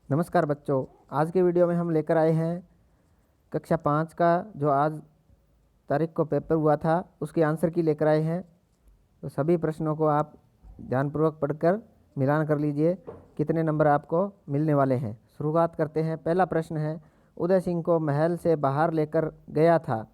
नमस्कार बच्चों, आज के वीडियो में हम लेकर आए हैं कक्षा 5 का जो आज तारीख को पेपर हुआ था उसके आंसर की लेकर आए हैं। तो सभी प्रश्नों को आप ध्यानपूर्वक पढ़कर मिलान कर लीजिए कितने नंबर आपको मिलने वाले हैं। शुरुआत करते हैं। पहला प्रश्न है, उदय सिंह को महल से बाहर लेकर गया था।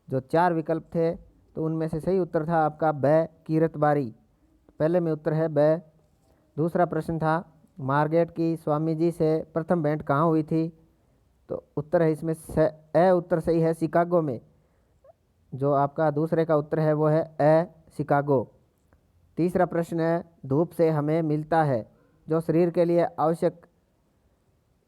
जो 4 विकल्प थे तो उनमें से सही उत्तर था आपका ब कीरतबारी। पहले में उत्तर है ब। दूसरा प्रश्न था, मार्गरेट की स्वामी जी से प्रथम भेंट कहाँ हुई थी? तो उत्तर है इसमें उत्तर सही है शिकागो में। जो आपका दूसरे का उत्तर है वो है शिकागो। तीसरा प्रश्न है, धूप से हमें मिलता है जो शरीर के लिए आवश्यक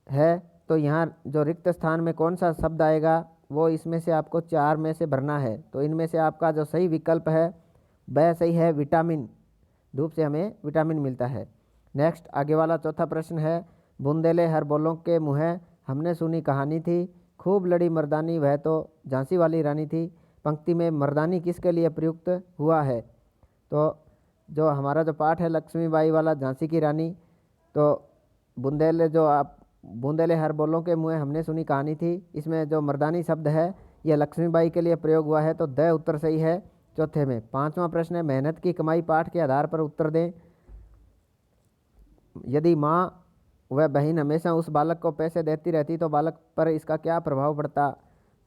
है। तो यहाँ जो रिक्त स्थान में कौन सा शब्द आएगा वो इसमें से आपको 4 में से भरना है। तो इनमें से आपका जो सही विकल्प है वह सही है विटामिन। धूप से हमें विटामिन मिलता है। नेक्स्ट आगे वाला चौथा प्रश्न है, बुंदेले हर बोलों के मुँह हमने सुनी कहानी थी, खूब लड़ी मर्दानी वह तो झांसी वाली रानी थी। पंक्ति में मर्दानी किसके लिए प्रयुक्त हुआ है? तो जो हमारा जो पाठ है लक्ष्मीबाई वाला झांसी की रानी, तो बूंदेले हर बोलों के मुँह हमने सुनी कहानी थी, इसमें जो मर्दानी शब्द है यह लक्ष्मीबाई के लिए प्रयोग हुआ है। तो द उत्तर सही है चौथे में। पांचवा प्रश्न है, मेहनत की कमाई पाठ के आधार पर उत्तर दें। यदि माँ वह बहन हमेशा उस बालक को पैसे देती रहती तो बालक पर इसका क्या प्रभाव पड़ता?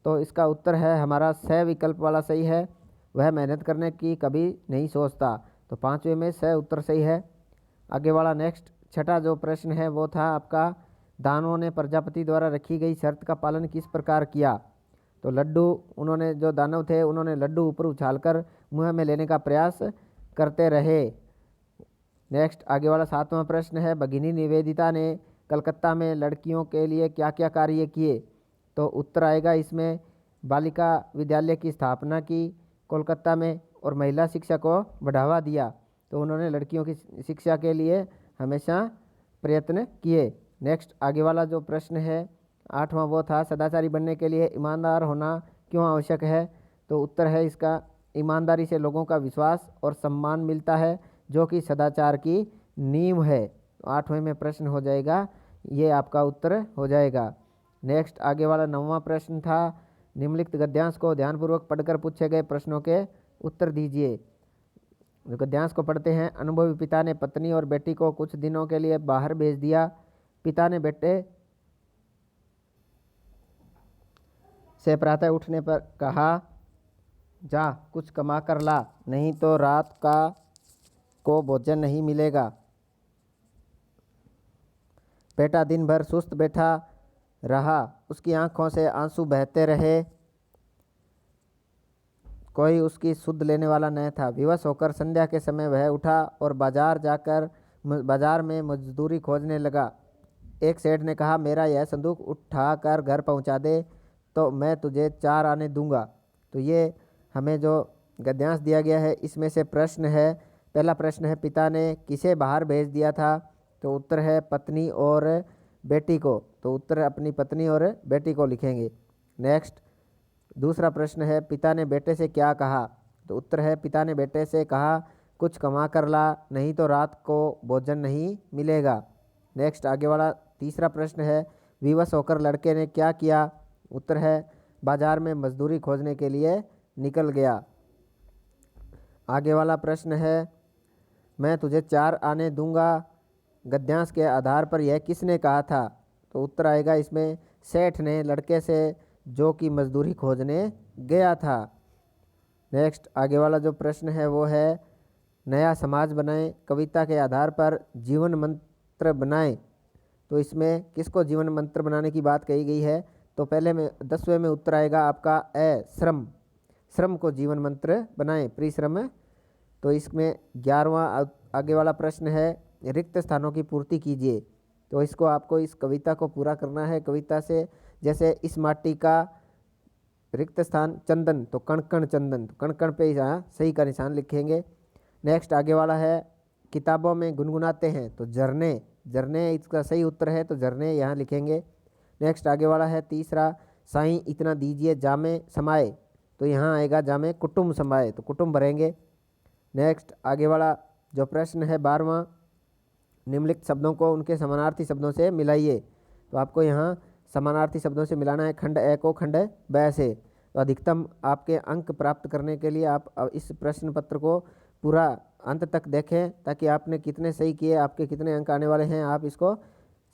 तो इसका उत्तर है हमारा स विकल्प वाला सही है, वह मेहनत करने की कभी नहीं सोचता। तो पांचवे में स उत्तर सही है। आगे वाला नेक्स्ट छठा जो प्रश्न है वो था आपका, दानवों ने प्रजापति द्वारा रखी गई शर्त का पालन किस प्रकार किया? तो लड्डू, उन्होंने जो दानव थे उन्होंने लड्डू ऊपर उछालकर मुंह में लेने का प्रयास करते रहे। नेक्स्ट आगे वाला सातवां प्रश्न है, भगिनी निवेदिता ने कलकत्ता में लड़कियों के लिए क्या क्या कार्य किए? तो उत्तर आएगा इसमें बालिका विद्यालय की स्थापना की कोलकाता में और महिला शिक्षा को बढ़ावा दिया। तो उन्होंने लड़कियों की शिक्षा के लिए हमेशा प्रयत्न किए। नेक्स्ट आगे वाला जो प्रश्न है आठवां वो था, सदाचारी बनने के लिए ईमानदार होना क्यों आवश्यक है? तो उत्तर है इसका, ईमानदारी से लोगों का विश्वास और सम्मान मिलता है जो कि सदाचार की नींव है। तो आठवें में प्रश्न हो जाएगा, ये आपका उत्तर हो जाएगा। नेक्स्ट आगे वाला नौवां प्रश्न था, निम्नलिखित गद्यांश को ध्यानपूर्वक पढ़कर पूछे गए प्रश्नों के उत्तर दीजिए। गद्यांश को पढ़ते हैं। अनुभवी पिता ने पत्नी और बेटी को कुछ दिनों के लिए बाहर भेज दिया। पिता ने बेटे से प्रातः उठने पर कहा, जा कुछ कमा कर ला, नहीं तो रात को भोजन नहीं मिलेगा। बेटा दिन भर सुस्त बैठा रहा, उसकी आंखों से आंसू बहते रहे, कोई उसकी सुध लेने वाला न था। विवश होकर संध्या के समय वह उठा और बाजार में मजदूरी खोजने लगा। एक सेठ ने कहा, मेरा यह संदूक उठाकर घर पहुंचा दे तो मैं तुझे 4 आने दूंगा। तो ये हमें जो गद्यांश दिया गया है इसमें से प्रश्न है। पहला प्रश्न है, पिता ने किसे बाहर भेज दिया था? तो उत्तर है पत्नी और बेटी को। तो उत्तर अपनी पत्नी और बेटी को लिखेंगे। नेक्स्ट दूसरा प्रश्न है, पिता ने बेटे से क्या कहा? तो उत्तर है पिता ने बेटे से कहा, कुछ कमा कर ला, नहीं तो रात को भोजन नहीं मिलेगा। नेक्स्ट आगे वाला तीसरा प्रश्न है, विवश होकर लड़के ने क्या किया? उत्तर है बाजार में मजदूरी खोजने के लिए निकल गया। आगे वाला प्रश्न है, मैं तुझे 4 आने दूंगा, गद्यांश के आधार पर यह किसने कहा था? तो उत्तर आएगा इसमें सेठ ने लड़के से जो कि मजदूरी खोजने गया था। नेक्स्ट आगे वाला जो प्रश्न है वो है, नया समाज बनाएं, कविता के आधार पर जीवन मंत्र बनाएं। तो इसमें किसको जीवन मंत्र बनाने की बात कही गई है? तो पहले में 10वें में उत्तर आएगा आपका श्रम। श्रम को जीवन मंत्र बनाएं, परिश्रम। तो इसमें 11वां आगे वाला प्रश्न है, रिक्त स्थानों की पूर्ति कीजिए। तो इसको आपको इस कविता को पूरा करना है। कविता से जैसे इस माटी का रिक्त स्थान चंदन, तो कण कण चंदन, तो कण कण पे यहाँ सही का निशान लिखेंगे। नेक्स्ट आगे वाला है, किताबों में गुनगुनाते हैं, तो झरने, झरने इसका सही उत्तर है, तो झरने यहाँ लिखेंगे। नेक्स्ट आगे वाला है तीसरा, साईं इतना दीजिए जामे समाए, तो यहाँ आएगा जामे कुटुम्ब समाए, तो कुटुम्ब भरेंगे। नेक्स्ट आगे वाला जो प्रश्न है 12वां, निम्नलिखित शब्दों को उनके समानार्थी शब्दों से मिलाइए। तो आपको यहाँ समानार्थी शब्दों से मिलाना है खंड ए को खंड ब से। तो अधिकतम आपके अंक प्राप्त करने के लिए आप इस प्रश्न पत्र को पूरा अंत तक देखें, ताकि आपने कितने सही किए, आपके कितने अंक आने वाले हैं, आप इसको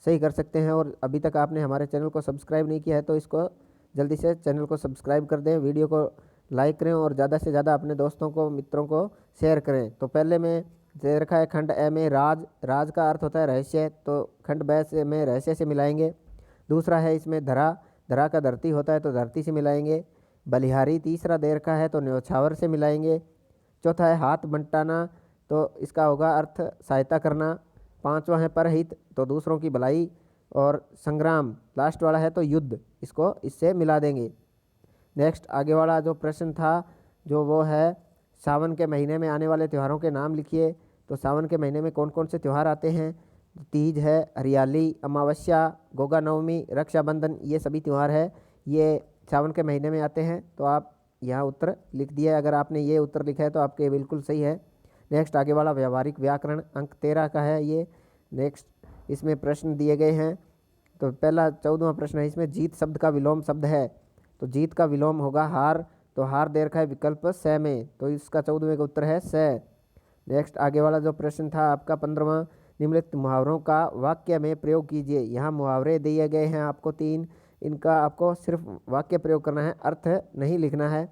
सही कर सकते हैं। और अभी तक आपने हमारे चैनल को सब्सक्राइब नहीं किया है तो इसको जल्दी से चैनल को सब्सक्राइब कर दें, वीडियो को लाइक करें और ज़्यादा से ज़्यादा अपने दोस्तों को, मित्रों को शेयर करें। तो पहले में दे रखा है खंड ए में राज, राज का अर्थ होता है रहस्य, तो खंड ब से में रहस्य से मिलाएंगे। दूसरा है इसमें धरा, धरा का धरती होता है तो धरती से मिलाएंगे। बलिहारी तीसरा दे रखा है तो न्योछावर से मिलाएंगे। चौथा है हाथ बंटाना, तो इसका होगा अर्थ सहायता करना। पांचवा है परहित, तो दूसरों की भलाई। और संग्राम लास्ट वाला है तो युद्ध, इसको इससे मिला देंगे। नेक्स्ट आगे वाला जो प्रश्न था जो वो है सावन के महीने में आने वाले त्योहारों के नाम लिखिए। तो सावन के महीने में कौन कौन से त्यौहार आते हैं? तीज है, हरियाली, अमावस्या, गोगा नवमी, रक्षाबंधन, ये सभी त्यौहार है, ये सावन के महीने में आते हैं। तो आप यहाँ उत्तर लिख दिया। अगर आपने ये उत्तर लिखा है तो आपके बिल्कुल सही है। नेक्स्ट आगे वाला व्यवहारिक व्याकरण अंक 13 का है ये। नेक्स्ट इसमें प्रश्न दिए गए हैं। तो पहला 14वां प्रश्न है, इसमें जीत शब्द का विलोम शब्द है, तो जीत का विलोम होगा हार। तो हार दे रखा है विकल्प स में, तो इसका 14वें का उत्तर है स। नेक्स्ट आगे वाला जो प्रश्न था आपका 15वां, निम्नलिखित मुहावरों का वाक्य में प्रयोग कीजिए। यहाँ मुहावरे दिए गए हैं आपको 3, इनका आपको सिर्फ वाक्य प्रयोग करना है, अर्थ नहीं लिखना है।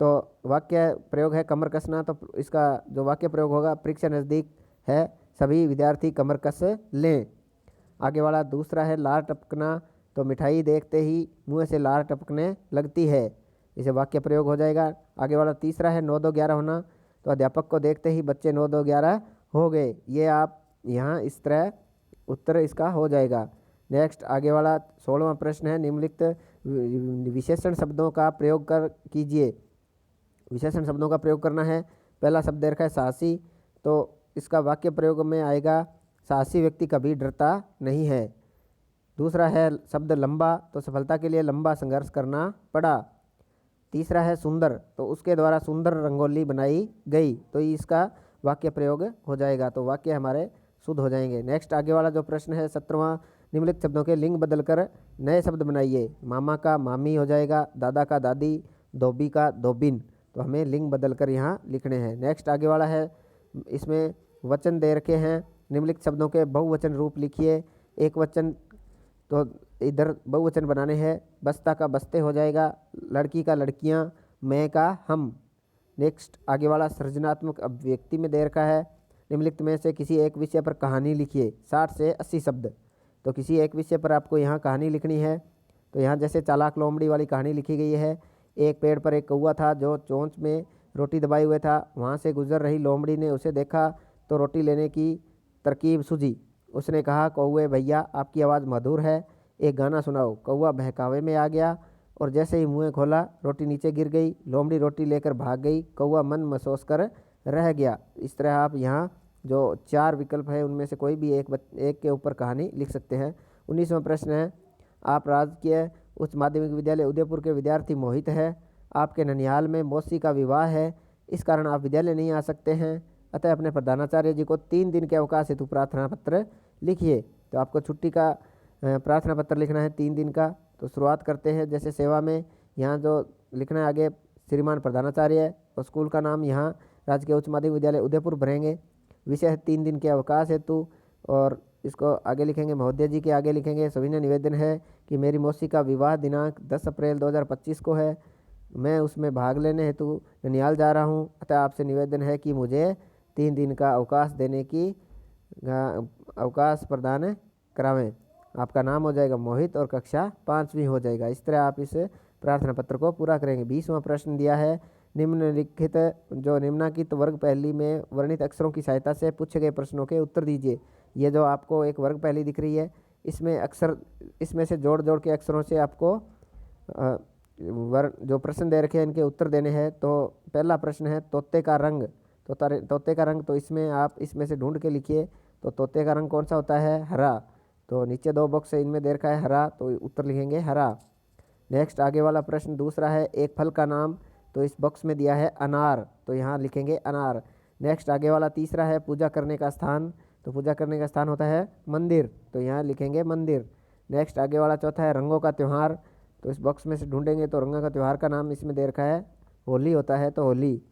तो वाक्य प्रयोग है कमर कसना, तो इसका जो वाक्य प्रयोग होगा परीक्षा नज़दीक है, सभी विद्यार्थी कमर कस लें। आगे वाला दूसरा है लार टपकना, तो मिठाई देखते ही मुंह से लार टपकने लगती है, इसे वाक्य प्रयोग हो जाएगा। आगे वाला तीसरा है 9 2 11 होना, तो अध्यापक को देखते ही बच्चे 9 2 11 हो गए, ये आप यहाँ इस तरह उत्तर इसका हो जाएगा। नेक्स्ट आगे वाला 16वां प्रश्न है, निम्नलिखित विशेषण शब्दों का प्रयोग कर कीजिए। विशेषण शब्दों का प्रयोग करना है। पहला शब्द दे रखा है साहसी, तो इसका वाक्य प्रयोग में आएगा साहसी व्यक्ति कभी डरता नहीं है। दूसरा है शब्द लंबा, तो सफलता के लिए लंबा संघर्ष करना पड़ा। तीसरा है सुंदर, तो उसके द्वारा सुंदर रंगोली बनाई गई, तो इसका वाक्य प्रयोग हो जाएगा, तो वाक्य हमारे शुद्ध हो जाएंगे। नेक्स्ट आगे वाला जो प्रश्न है 17वां, निम्नलिखित शब्दों के लिंग बदलकर नए शब्द बनाइए। मामा का मामी हो जाएगा, दादा का दादी, धोबी का धोबिन, तो हमें लिंग बदलकर यहाँ लिखने हैं। नेक्स्ट आगे वाला है, इसमें वचन दे रखे हैं, निम्नलिखित शब्दों के बहुवचन रूप लिखिए। एक वचन, तो इधर बहुवचन बनाने हैं, बस्ता का बस्ते हो जाएगा, लड़की का लड़कियां, मैं का हम। नेक्स्ट आगे वाला सृजनात्मक अभिव्यक्ति में दे रखा है, निम्नलिखित में से किसी एक विषय पर कहानी लिखिए, 60 से 80 शब्द। तो किसी एक विषय पर आपको यहाँ कहानी लिखनी है। तो यहाँ जैसे चालाक लोमड़ी वाली कहानी लिखी गई है। एक पेड़ पर एक कौवा था जो चोंच में रोटी दबाए हुए था, वहाँ से गुजर रही लोमड़ी ने उसे देखा तो रोटी लेने की तरकीब सूझी। उसने कहा, कौवे भैया आपकी आवाज़ मधुर है, एक गाना सुनाओ। कौवा बहकावे में आ गया और जैसे ही मुँह खोला रोटी नीचे गिर गई, लोमड़ी रोटी लेकर भाग गई, कौवा मन महसूस कर रह गया। इस तरह आप यहाँ जो 4 विकल्प है उनमें से कोई भी एक के ऊपर कहानी लिख सकते हैं। 19वां प्रश्न है, आप राजकीय उच्च माध्यमिक विद्यालय उदयपुर के विद्यार्थी मोहित है, आपके ननिहाल में मौसी का विवाह है, इस कारण आप विद्यालय नहीं आ सकते हैं, अतः अपने प्रधानाचार्य जी को 3 दिन के अवकाश हेतु प्रार्थना पत्र लिखिए। तो आपको छुट्टी का प्रार्थना पत्र लिखना है 3 दिन का। तो शुरुआत करते हैं, जैसे सेवा में यहाँ जो लिखना है आगे श्रीमान प्रधानाचार्य, और स्कूल का नाम यहाँ राजकीय उच्च माध्यमिक विद्यालय उदयपुर भरेंगे। विषय है 3 दिन के अवकाश हेतु, और इसको आगे लिखेंगे महोदय जी के आगे लिखेंगे, सविनय निवेदन है कि मेरी मौसी का विवाह दिनांक 10 अप्रैल 2025 को है, मैं उसमें भाग लेने हेतु ननिहाल जा रहा हूँ, अतः आपसे निवेदन है कि मुझे 3 दिन का अवकाश देने की अवकाश प्रदान करावें। आपका नाम हो जाएगा मोहित और कक्षा 5वीं हो जाएगा। इस तरह आप इस प्रार्थना पत्र को पूरा करेंगे। 20वां प्रश्न दिया है, निम्नलिखित जो निम्नांकित वर्ग पहली में वर्णित अक्षरों की सहायता से पूछे गए प्रश्नों के उत्तर दीजिए। ये जो आपको एक वर्ग पहली दिख रही है, इसमें अक्षर, इसमें से जोड़ जोड़ के अक्षरों से आपको जो प्रश्न दे रखे हैं इनके उत्तर देने हैं। तो पहला प्रश्न है तोते का रंग, तो तोते का रंग, तो इसमें आप इसमें से ढूंढ के लिखिए। तो तोते का रंग कौन सा होता है? हरा। तो नीचे 2 बॉक्स है, इनमें दे रखा है हरा, तो उत्तर लिखेंगे हरा। नेक्स्ट आगे वाला प्रश्न दूसरा है, एक फल का नाम, तो इस बॉक्स में दिया है अनार, तो यहाँ लिखेंगे अनार। नेक्स्ट आगे वाला तीसरा है पूजा करने का स्थान, तो पूजा करने का स्थान होता है मंदिर, तो यहाँ लिखेंगे मंदिर। नेक्स्ट आगे वाला चौथा है रंगों का त्यौहार। तो इस बॉक्स में से ढूंढेंगे तो रंगों का त्यौहार का नाम इसमें दे रखा है होली होता है, तो होली।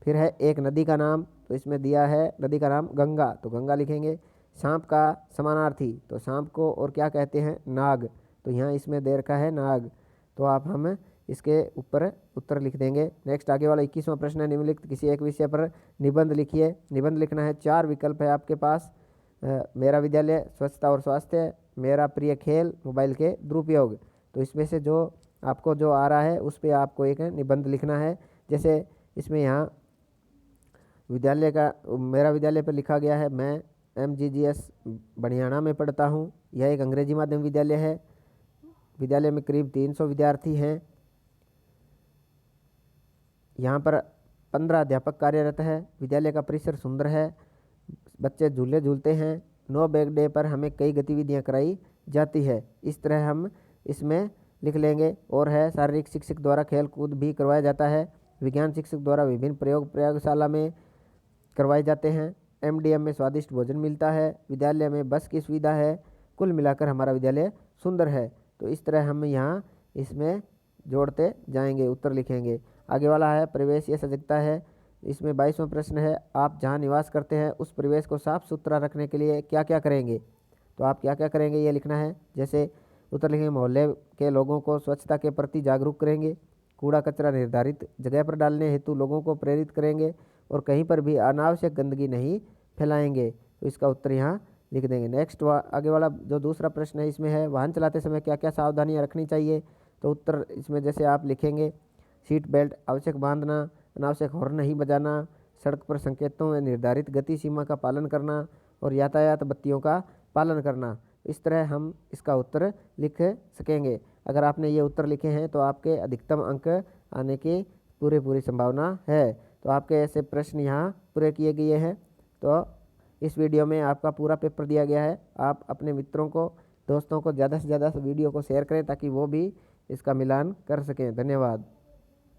फिर है एक नदी का नाम, तो इसमें दिया है नदी का नाम गंगा, तो गंगा लिखेंगे। सांप का समानार्थी, तो सांप को और क्या कहते हैं, नाग, तो यहाँ इसमें दे रखा है नाग, तो आप हम इसके ऊपर उत्तर लिख देंगे। नेक्स्ट आगे वाला 21वां प्रश्न है निम्नलिखित किसी एक विषय पर निबंध लिखिए। निबंध लिखना है, 4 विकल्प है आपके पास। मेरा विद्यालय, स्वच्छता और स्वास्थ्य, मेरा प्रिय खेल, मोबाइल के दुरुपयोग। तो इसमें से जो आपको जो आ रहा है उस पर आपको एक निबंध लिखना है। जैसे इसमें यहाँ विद्यालय का, मेरा विद्यालय पर लिखा गया है, मैं MGGS बनियाना में पढ़ता हूँ। यह एक अंग्रेजी माध्यम विद्यालय है। विद्यालय में करीब 300 विद्यार्थी हैं। यहाँ पर 15 अध्यापक कार्यरत है। विद्यालय का परिसर सुंदर है, बच्चे झूले झूलते हैं। नो बैग डे पर हमें कई गतिविधियाँ कराई जाती है। इस तरह हम इसमें लिख लेंगे। और है शारीरिक शिक्षक द्वारा खेल कूद भी करवाया जाता है। विज्ञान शिक्षक द्वारा विभिन्न प्रयोग प्रयोगशाला में करवाए जाते हैं। MDM में स्वादिष्ट भोजन मिलता है। विद्यालय में बस की सुविधा है। कुल मिलाकर हमारा विद्यालय सुंदर है। तो इस तरह हम यहाँ इसमें जोड़ते जाएंगे, उत्तर लिखेंगे। आगे वाला है परिवेश, ये सजगता है। इसमें 22वां प्रश्न है, आप जहाँ निवास करते हैं उस परिवेश को साफ सुथरा रखने के लिए क्या क्या करेंगे। तो आप क्या क्या करेंगे ये लिखना है। जैसे उत्तर लिखेंगे, मोहल्ले के लोगों को स्वच्छता के प्रति जागरूक करेंगे, कूड़ा कचरा निर्धारित जगह पर डालने हेतु लोगों को प्रेरित करेंगे, और कहीं पर भी अनावश्यक गंदगी नहीं फैलाएंगे। तो इसका उत्तर यहाँ लिख देंगे। नेक्स्ट आगे वाला जो दूसरा प्रश्न है इसमें है, वाहन चलाते समय क्या क्या सावधानियाँ रखनी चाहिए। तो उत्तर इसमें जैसे आप लिखेंगे, सीट बेल्ट आवश्यक बांधना, अनावश्यक हॉर्न नहीं बजाना, सड़क पर संकेतों में निर्धारित गति सीमा का पालन करना, और यातायात बत्तियों का पालन करना। इस तरह हम इसका उत्तर लिख सकेंगे। अगर आपने ये उत्तर लिखे हैं तो आपके अधिकतम अंक आने की पूरी संभावना है। तो आपके ऐसे प्रश्न यहाँ पूरे किए गए हैं। तो इस वीडियो में आपका पूरा पेपर दिया गया है। आप अपने मित्रों को, दोस्तों को ज़्यादा से ज़्यादा वीडियो को शेयर करें ताकि वो भी इसका मिलान कर सकें। धन्यवाद।